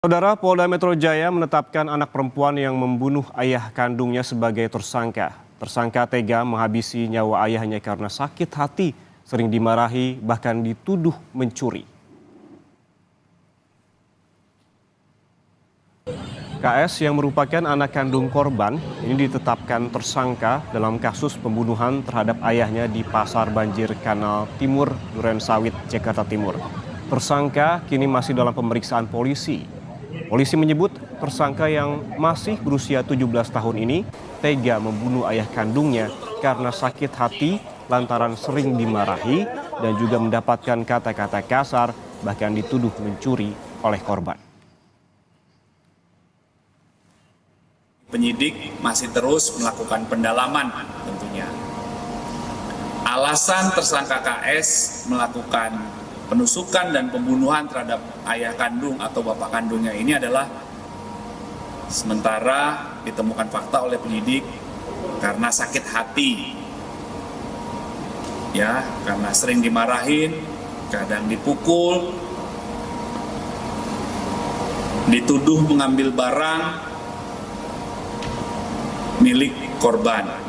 Saudara, Polda Metro Jaya menetapkan anak perempuan yang membunuh ayah kandungnya sebagai tersangka. Tersangka tega menghabisi nyawa ayahnya karena sakit hati, sering dimarahi, bahkan dituduh mencuri. KS yang merupakan anak kandung korban ini ditetapkan tersangka dalam kasus pembunuhan terhadap ayahnya di Pasar Banjir Kanal Timur, Durensawit, Jakarta Timur. Tersangka kini masih dalam pemeriksaan polisi. Polisi menyebut tersangka yang masih berusia 17 tahun ini tega membunuh ayah kandungnya karena sakit hati lantaran sering dimarahi dan juga mendapatkan kata-kata kasar, bahkan dituduh mencuri oleh korban. Penyidik masih terus melakukan pendalaman tentunya. Alasan tersangka KS melakukan penusukan dan pembunuhan terhadap ayah kandung atau bapak kandungnya ini adalah sementara ditemukan fakta oleh penyidik karena sakit hati. Ya, karena sering dimarahin, kadang dipukul, dituduh mengambil barang milik korban.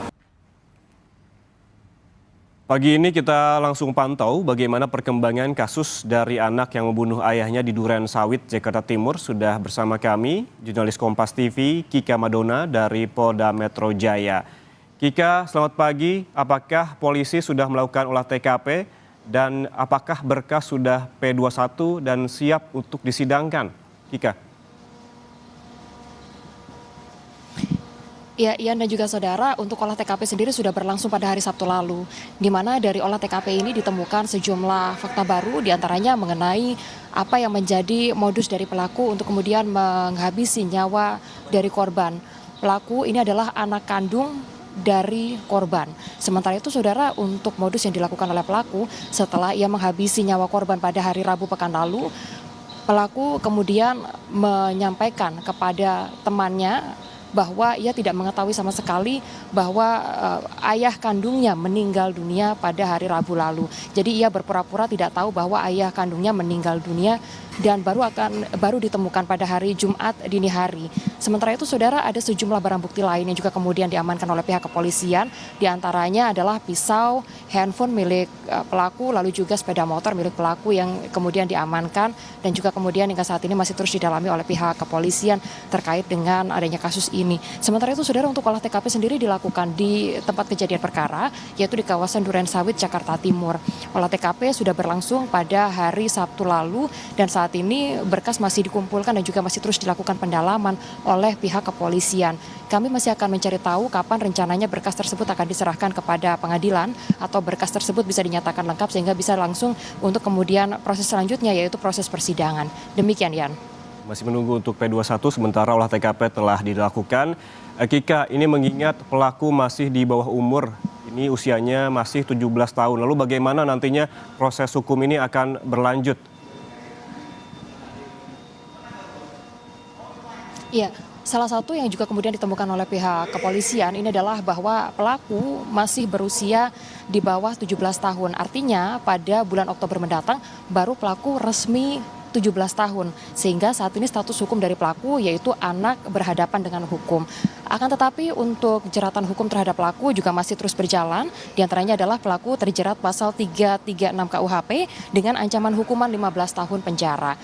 Pagi ini kita langsung pantau bagaimana perkembangan kasus dari anak yang membunuh ayahnya di Durensawit, Jakarta Timur. Sudah bersama kami, jurnalis Kompas TV, Kika Madona dari Polda Metro Jaya. Kika, selamat pagi. Apakah polisi sudah melakukan olah TKP dan apakah berkas sudah P21 dan siap untuk disidangkan? Kika. Ya, Ian dan juga saudara, untuk olah TKP sendiri sudah berlangsung pada hari Sabtu lalu, di mana dari olah TKP ini ditemukan sejumlah fakta baru, diantaranya mengenai apa yang menjadi modus dari pelaku untuk kemudian menghabisi nyawa dari korban. Pelaku ini adalah anak kandung dari korban. Sementara itu saudara, untuk modus yang dilakukan oleh pelaku setelah ia menghabisi nyawa korban pada hari Rabu pekan lalu, pelaku kemudian menyampaikan kepada temannya bahwa ia tidak mengetahui sama sekali bahwa ayah kandungnya meninggal dunia pada hari Rabu lalu. Jadi ia berpura-pura tidak tahu bahwa ayah kandungnya meninggal dunia dan baru ditemukan pada hari Jumat dini hari. Sementara itu saudara, ada sejumlah barang bukti lain yang juga kemudian diamankan oleh pihak kepolisian. Di antaranya adalah pisau, handphone milik pelaku, lalu juga sepeda motor milik pelaku yang kemudian diamankan dan juga kemudian hingga saat ini masih terus didalami oleh pihak kepolisian terkait dengan adanya kasus ini. Sementara itu saudara, untuk olah TKP sendiri dilakukan di tempat kejadian perkara, yaitu di kawasan Durensawit, Jakarta Timur. Olah TKP sudah berlangsung pada hari Sabtu lalu dan saat ini berkas masih dikumpulkan dan juga masih terus dilakukan pendalaman oleh pihak kepolisian. Kami masih akan mencari tahu kapan rencananya berkas tersebut akan diserahkan kepada pengadilan atau berkas tersebut bisa dinyatakan lengkap sehingga bisa langsung untuk kemudian proses selanjutnya, yaitu proses persidangan. Demikian, Yan. Masih menunggu untuk P21, sementara olah TKP telah dilakukan. Kika, ini mengingat pelaku masih di bawah umur, ini usianya masih 17 tahun. Lalu bagaimana nantinya proses hukum ini akan berlanjut? Iya, salah satu yang juga kemudian ditemukan oleh pihak kepolisian ini adalah bahwa pelaku masih berusia di bawah 17 tahun. Artinya pada bulan Oktober mendatang baru pelaku resmi 17 tahun. Sehingga saat ini status hukum dari pelaku yaitu anak berhadapan dengan hukum. Akan tetapi untuk jeratan hukum terhadap pelaku juga masih terus berjalan. Di antaranya adalah pelaku terjerat pasal 336 KUHP dengan ancaman hukuman 15 tahun penjara.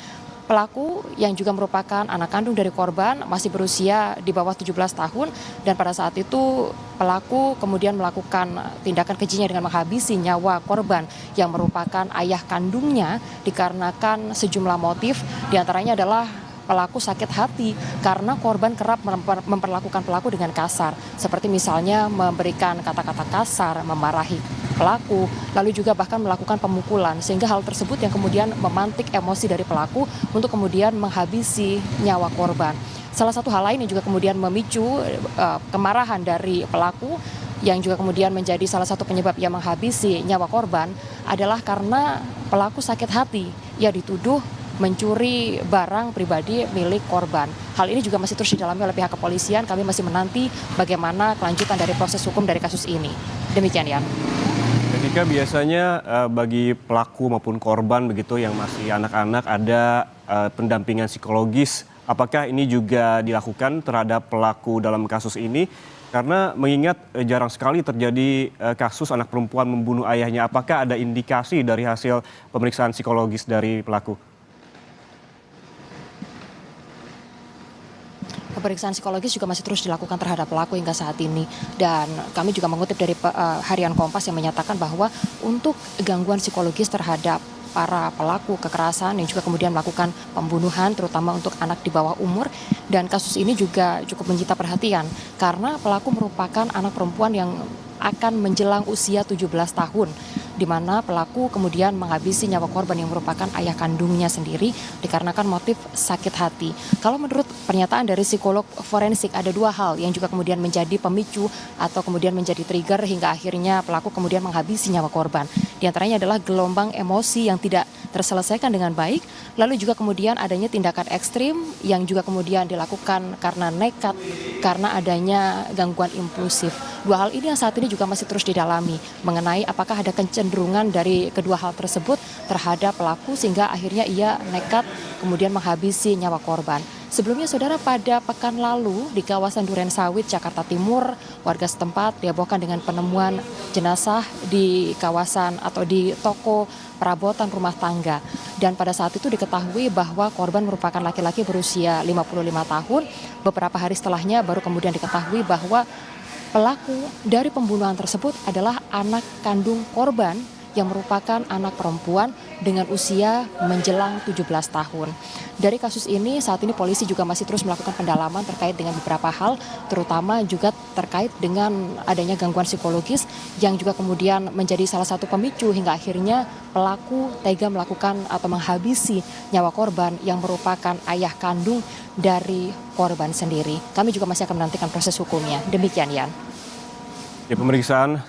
Pelaku yang juga merupakan anak kandung dari korban masih berusia di bawah 17 tahun dan pada saat itu pelaku kemudian melakukan tindakan kejinya dengan menghabisi nyawa korban yang merupakan ayah kandungnya dikarenakan sejumlah motif, diantaranya adalah pelaku sakit hati karena korban kerap memperlakukan pelaku dengan kasar, seperti misalnya memberikan kata-kata kasar, memarahi pelaku, lalu juga bahkan melakukan pemukulan, sehingga hal tersebut yang kemudian memantik emosi dari pelaku untuk kemudian menghabisi nyawa korban. Salah satu hal lain yang juga kemudian memicu kemarahan dari pelaku yang juga kemudian menjadi salah satu penyebab ia menghabisi nyawa korban adalah karena pelaku sakit hati. Ia dituduh mencuri barang pribadi milik korban. Hal ini juga masih terus didalami oleh pihak kepolisian. Kami masih menanti bagaimana kelanjutan dari proses hukum dari kasus ini. Demikian, Yan. Ketika biasanya bagi pelaku maupun korban begitu yang masih anak-anak ada pendampingan psikologis Apakah ini juga dilakukan terhadap pelaku dalam kasus ini? Karena mengingat jarang sekali terjadi kasus anak perempuan membunuh ayahnya. Apakah ada indikasi dari hasil pemeriksaan psikologis dari pelaku? Pemeriksaan psikologis juga masih terus dilakukan terhadap pelaku hingga saat ini. Dan kami juga mengutip dari Harian Kompas yang menyatakan bahwa untuk gangguan psikologis terhadap para pelaku kekerasan yang juga kemudian melakukan pembunuhan terutama untuk anak di bawah umur, dan kasus ini juga cukup menyita perhatian karena pelaku merupakan anak perempuan yang akan menjelang usia 17 tahun, di mana pelaku kemudian menghabisi nyawa korban yang merupakan ayah kandungnya sendiri dikarenakan motif sakit hati. Kalau menurut pernyataan dari psikolog forensik, ada dua hal yang juga kemudian menjadi pemicu atau kemudian menjadi trigger hingga akhirnya pelaku kemudian menghabisi nyawa korban. Di antaranya adalah gelombang emosi yang tidak terselesaikan dengan baik, lalu juga kemudian adanya tindakan ekstrim yang juga kemudian dilakukan karena nekat, karena adanya gangguan impulsif. Dua hal ini yang saat ini juga masih terus didalami mengenai apakah ada kecenderungan dari kedua hal tersebut terhadap pelaku sehingga akhirnya ia nekat kemudian menghabisi nyawa korban. Sebelumnya saudara, pada pekan lalu di kawasan Duren Sawit, Jakarta Timur, warga setempat dihebohkan dengan penemuan jenazah di kawasan atau di toko perabotan rumah tangga. Dan pada saat itu diketahui bahwa korban merupakan laki-laki berusia 55 tahun. Beberapa hari setelahnya baru kemudian diketahui bahwa pelaku dari pembunuhan tersebut adalah anak kandung korban yang merupakan anak perempuan dengan usia menjelang 17 tahun. Dari kasus ini saat ini polisi juga masih terus melakukan pendalaman terkait dengan beberapa hal, terutama juga terkait dengan adanya gangguan psikologis yang juga kemudian menjadi salah satu pemicu hingga akhirnya pelaku tega melakukan atau menghabisi nyawa korban yang merupakan ayah kandung dari korban sendiri. Kami juga masih akan menantikan proses hukumnya. Demikian, Yan. Ya, pemeriksaan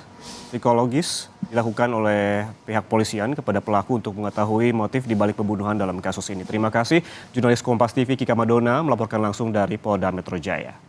psikologis dilakukan oleh pihak polisian kepada pelaku untuk mengetahui motif di balik pembunuhan dalam kasus ini. Terima kasih jurnalis Kompas TV Kika Madona melaporkan langsung dari Polda Metro Jaya.